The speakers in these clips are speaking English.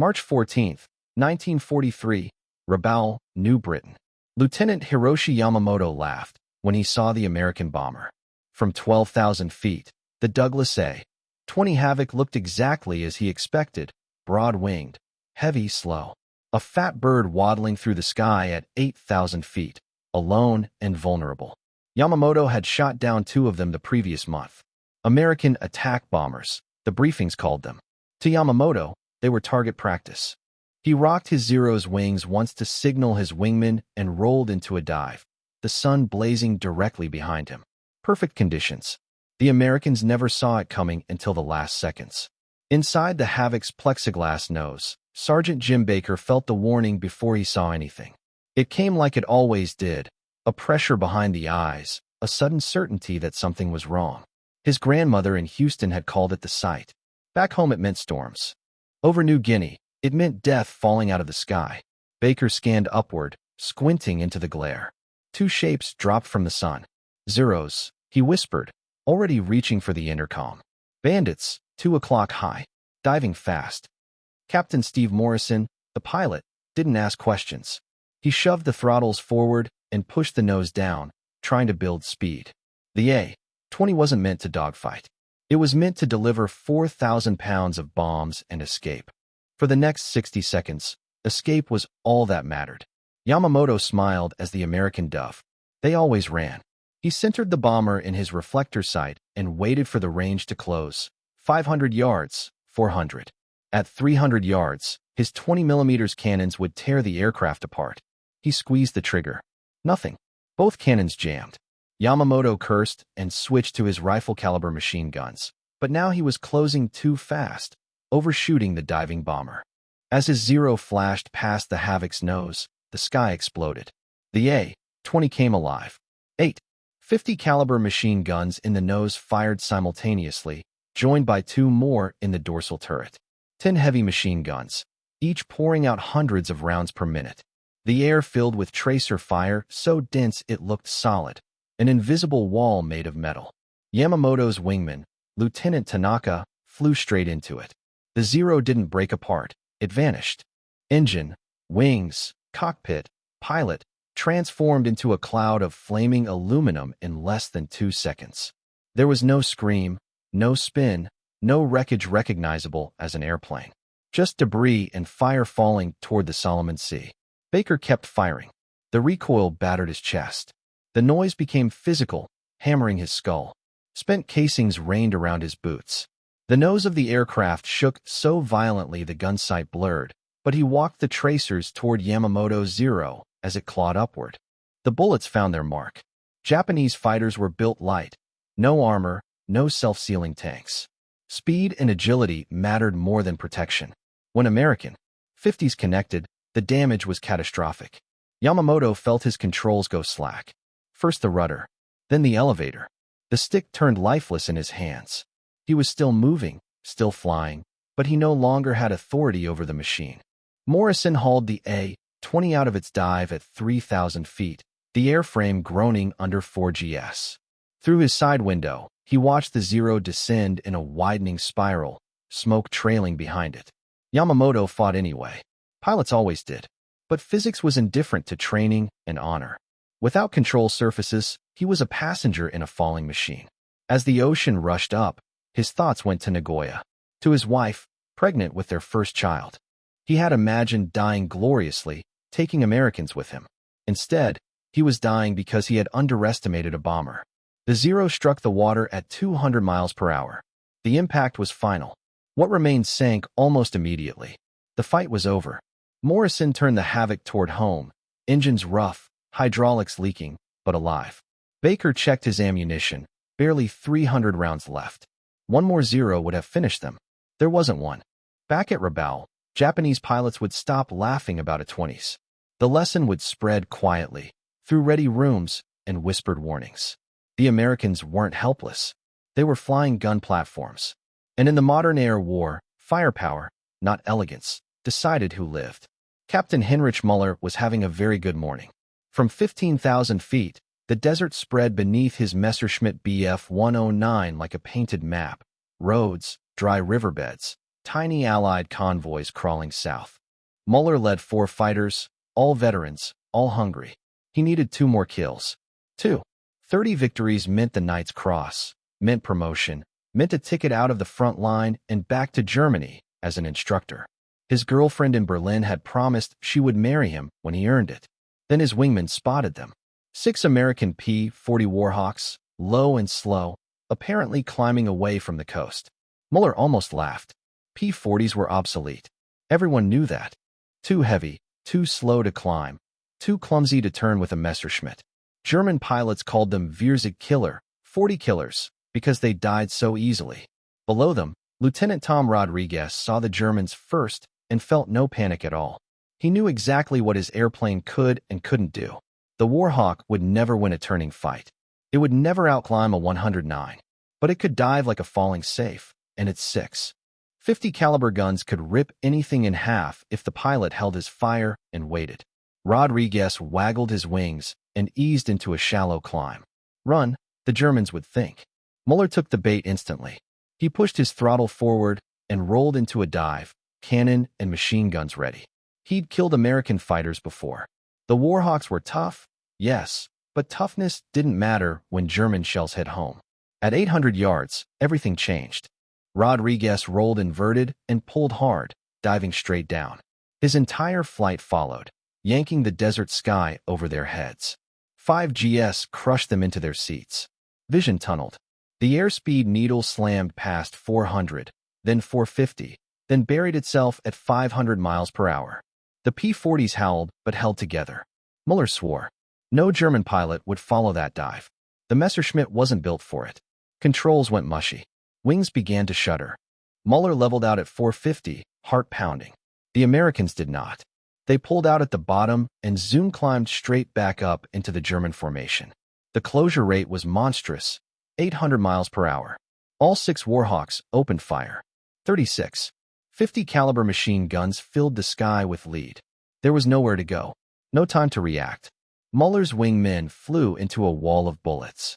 March 14, 1943, Rabaul, New Britain. Lieutenant Hiroshi Yamamoto laughed when he saw the American bomber. From 12,000 feet, the Douglas A-20 Havoc looked exactly as he expected, broad-winged, heavy, slow. A fat bird waddling through the sky at 8,000 feet, alone and vulnerable. Yamamoto had shot down 2 of them the previous month. American attack bombers, the briefings called them. To Yamamoto, they were target practice. He rocked his Zero's wings once to signal his wingman and rolled into a dive, the sun blazing directly behind him. Perfect conditions. The Americans never saw it coming until the last seconds. Inside the Havoc's plexiglass nose, Sergeant Jim Baker felt the warning before he saw anything. It came like it always did, a pressure behind the eyes, a sudden certainty that something was wrong. His grandmother in Houston had called it the sight. Back home it meant storms. Over New Guinea, it meant death falling out of the sky. Baker scanned upward, squinting into the glare. 2 shapes dropped from the sun. Zeros, he whispered, already reaching for the intercom. Bandits, 2 o'clock high, diving fast. Captain Steve Morrison, the pilot, didn't ask questions. He shoved the throttles forward and pushed the nose down, trying to build speed. The A-20 wasn't meant to dogfight. It was meant to deliver 4,000 pounds of bombs and escape. For the next 60 seconds, escape was all that mattered. Yamamoto smiled as the American dove. They always ran. He centered the bomber in his reflector sight and waited for the range to close. 500 yards, 400. At 300 yards, his 20mm cannons would tear the aircraft apart. He squeezed the trigger. Nothing. Both cannons jammed. Yamamoto cursed and switched to his rifle-caliber machine guns. But now he was closing too fast, overshooting the diving bomber. As his Zero flashed past the Havoc's nose, the sky exploded. The A-20 came alive. 8.50 caliber machine guns in the nose fired simultaneously, joined by 2 more in the dorsal turret. 10 heavy machine guns, each pouring out hundreds of rounds per minute. The air filled with tracer fire so dense it looked solid, an invisible wall made of metal. Yamamoto's wingman, Lieutenant Tanaka, flew straight into it. The Zero didn't break apart, it vanished. Engine, wings, cockpit, pilot, transformed into a cloud of flaming aluminum in less than 2 seconds. There was no scream, no spin, no wreckage recognizable as an airplane. Just debris and fire falling toward the Solomon Sea. Baker kept firing. The recoil battered his chest. The noise became physical, hammering his skull. Spent casings rained around his boots. The nose of the aircraft shook so violently the gun sight blurred, but he walked the tracers toward Yamamoto's Zero as it clawed upward. The bullets found their mark. Japanese fighters were built light. No armor, no self-sealing tanks. Speed and agility mattered more than protection. When American 50s connected, the damage was catastrophic. Yamamoto felt his controls go slack. First the rudder, then the elevator. The stick turned lifeless in his hands. He was still moving, still flying, but he no longer had authority over the machine. Morrison hauled the A-20 out of its dive at 3,000 feet, the airframe groaning under 4GS. Through his side window, he watched the Zero descend in a widening spiral, smoke trailing behind it. Yamamoto fought anyway. Pilots always did. But physics was indifferent to training and honor. Without control surfaces, he was a passenger in a falling machine. As the ocean rushed up, his thoughts went to Nagoya, to his wife, pregnant with their first child. He had imagined dying gloriously, taking Americans with him. Instead, he was dying because he had underestimated a bomber. The Zero struck the water at 200 miles per hour. The impact was final. What remained sank almost immediately. The fight was over. Morrison turned the Havoc toward home, engines rough, hydraulics leaking, but alive. Baker checked his ammunition, barely 300 rounds left. One more Zero would have finished them. There wasn't one. Back at Rabaul, Japanese pilots would stop laughing about A-20s. The lesson would spread quietly, through ready rooms and whispered warnings. The Americans weren't helpless. They were flying gun platforms. And in the modern air war, firepower, not elegance, decided who lived. Captain Heinrich Muller was having a very good morning. From 15,000 feet, the desert spread beneath his Messerschmitt Bf 109 like a painted map. Roads, dry riverbeds, tiny Allied convoys crawling south. Muller led 4 fighters, all veterans, all hungry. He needed 2 more kills. 2. 30 victories meant the Knight's Cross, meant promotion, meant a ticket out of the front line and back to Germany as an instructor. His girlfriend in Berlin had promised she would marry him when he earned it. Then his wingman spotted them. 6 American P-40 Warhawks, low and slow, apparently climbing away from the coast. Muller almost laughed. P-40s were obsolete. Everyone knew that. Too heavy, too slow to climb, too clumsy to turn with a Messerschmitt. German pilots called them Vierzig Killer, 40 killers, because they died so easily. Below them, Lieutenant Tom Rodriguez saw the Germans first and felt no panic at all. He knew exactly what his airplane could and couldn't do. The Warhawk would never win a turning fight. It would never outclimb a 109, but it could dive like a falling safe, and its 6.50 caliber guns could rip anything in half if the pilot held his fire and waited. Rodriguez waggled his wings and eased into a shallow climb. Run, the Germans would think. Muller took the bait instantly. He pushed his throttle forward and rolled into a dive, cannon and machine guns ready. He'd killed American fighters before. The Warhawks were tough, yes, but toughness didn't matter when German shells hit home. At 800 yards, everything changed. Rodriguez rolled inverted and pulled hard, diving straight down. His entire flight followed, yanking the desert sky over their heads. 5GS crushed them into their seats. Vision tunneled. The airspeed needle slammed past 400, then 450, then buried itself at 500 miles per hour. The P-40s howled but held together. Muller swore. No German pilot would follow that dive. The Messerschmitt wasn't built for it. Controls went mushy. Wings began to shudder. Muller leveled out at 450, heart pounding. The Americans did not. They pulled out at the bottom and Zoom climbed straight back up into the German formation. The closure rate was monstrous, 800 miles per hour. All 6 Warhawks opened fire. 36.50 caliber machine guns filled the sky with lead. There was nowhere to go. No time to react. Muller's wingmen flew into a wall of bullets.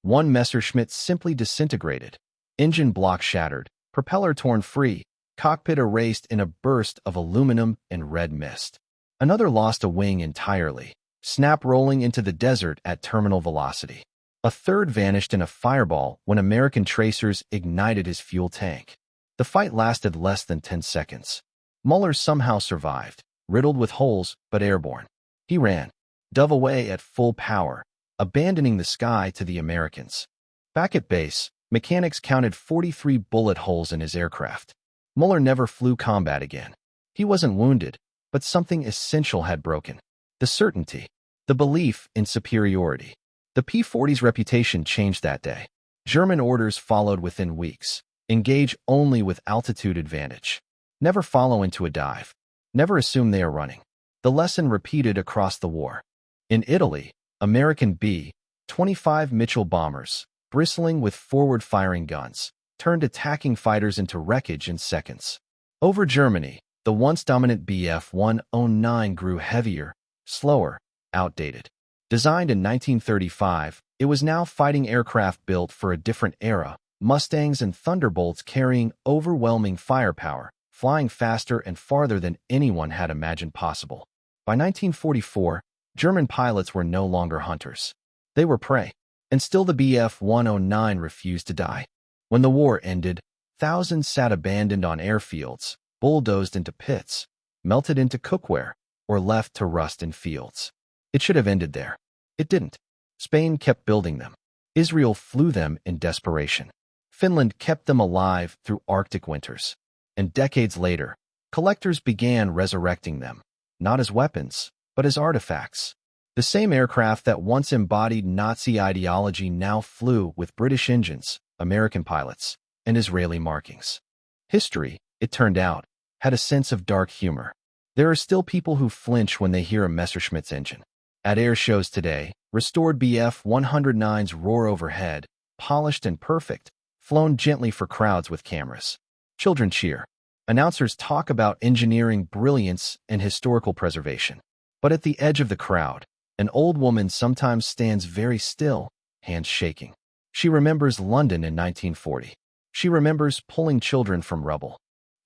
One Messerschmitt simply disintegrated. Engine block shattered, propeller torn free, cockpit erased in a burst of aluminum and red mist. Another lost a wing entirely, snap rolling into the desert at terminal velocity. A third vanished in a fireball when American tracers ignited his fuel tank. The fight lasted less than 10 seconds. Muller somehow survived, riddled with holes but airborne. He ran, dove away at full power, abandoning the sky to the Americans. Back at base, mechanics counted 43 bullet holes in his aircraft. Muller never flew combat again. He wasn't wounded, but something essential had broken. The certainty, the belief in superiority. The P-40's reputation changed that day. German orders followed within weeks. Engage only with altitude advantage. Never follow into a dive. Never assume they are running. The lesson repeated across the war. In Italy, American B-25 Mitchell bombers, bristling with forward-firing guns, turned attacking fighters into wreckage in seconds. Over Germany, the once dominant Bf-109 grew heavier, slower, outdated. Designed in 1935, it was now fighting aircraft built for a different era, Mustangs and Thunderbolts carrying overwhelming firepower, flying faster and farther than anyone had imagined possible. By 1944, German pilots were no longer hunters. They were prey. And still the Bf-109 refused to die. When the war ended, thousands sat abandoned on airfields, bulldozed into pits, melted into cookware, or left to rust in fields. It should have ended there. It didn't. Spain kept building them. Israel flew them in desperation. Finland kept them alive through Arctic winters. And decades later, collectors began resurrecting them, not as weapons, but as artifacts. The same aircraft that once embodied Nazi ideology now flew with British engines, American pilots, and Israeli markings. History, it turned out, had a sense of dark humor. There are still people who flinch when they hear a Messerschmitt's engine. At air shows today, restored Bf-109s roar overhead, polished and perfect, flown gently for crowds with cameras. Children cheer. Announcers talk about engineering brilliance and historical preservation. But at the edge of the crowd, an old woman sometimes stands very still, hands shaking. She remembers London in 1940. She remembers pulling children from rubble.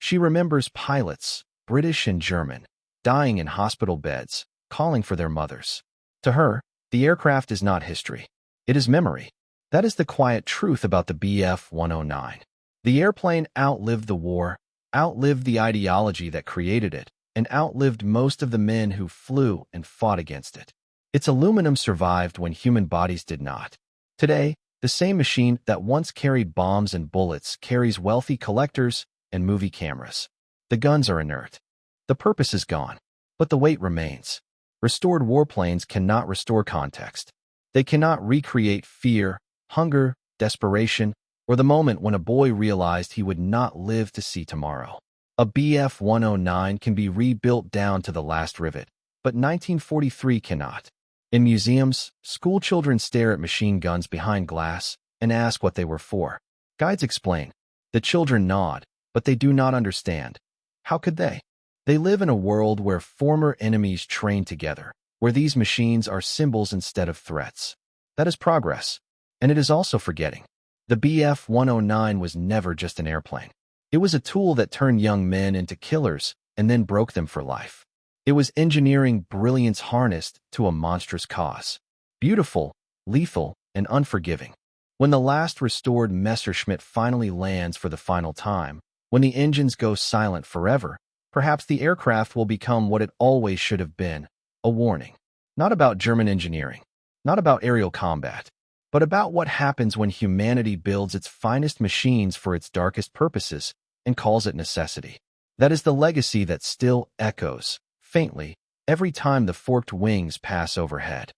She remembers pilots, British and German, dying in hospital beds, calling for their mothers. To her, the aircraft is not history. It is memory. That is the quiet truth about the Bf-109. The airplane outlived the war, outlived the ideology that created it, and outlived most of the men who flew and fought against it. Its aluminum survived when human bodies did not. Today, the same machine that once carried bombs and bullets carries wealthy collectors and movie cameras. The guns are inert. The purpose is gone, but the weight remains. Restored warplanes cannot restore context. They cannot recreate fear, hunger, desperation, or the moment when a boy realized he would not live to see tomorrow. A Bf-109 can be rebuilt down to the last rivet, but 1943 cannot. In museums, schoolchildren stare at machine guns behind glass and ask what they were for. Guides explain. The children nod, but they do not understand. How could they? They live in a world where former enemies train together, where these machines are symbols instead of threats. That is progress, and it is also forgetting. The Bf-109 was never just an airplane. It was a tool that turned young men into killers and then broke them for life. It was engineering brilliance harnessed to a monstrous cause. Beautiful, lethal, and unforgiving. When the last restored Messerschmitt finally lands for the final time, when the engines go silent forever, perhaps the aircraft will become what it always should have been, a warning. Not about German engineering, not about aerial combat, but about what happens when humanity builds its finest machines for its darkest purposes and calls it necessity. That is the legacy that still echoes, faintly, every time the forked wings pass overhead.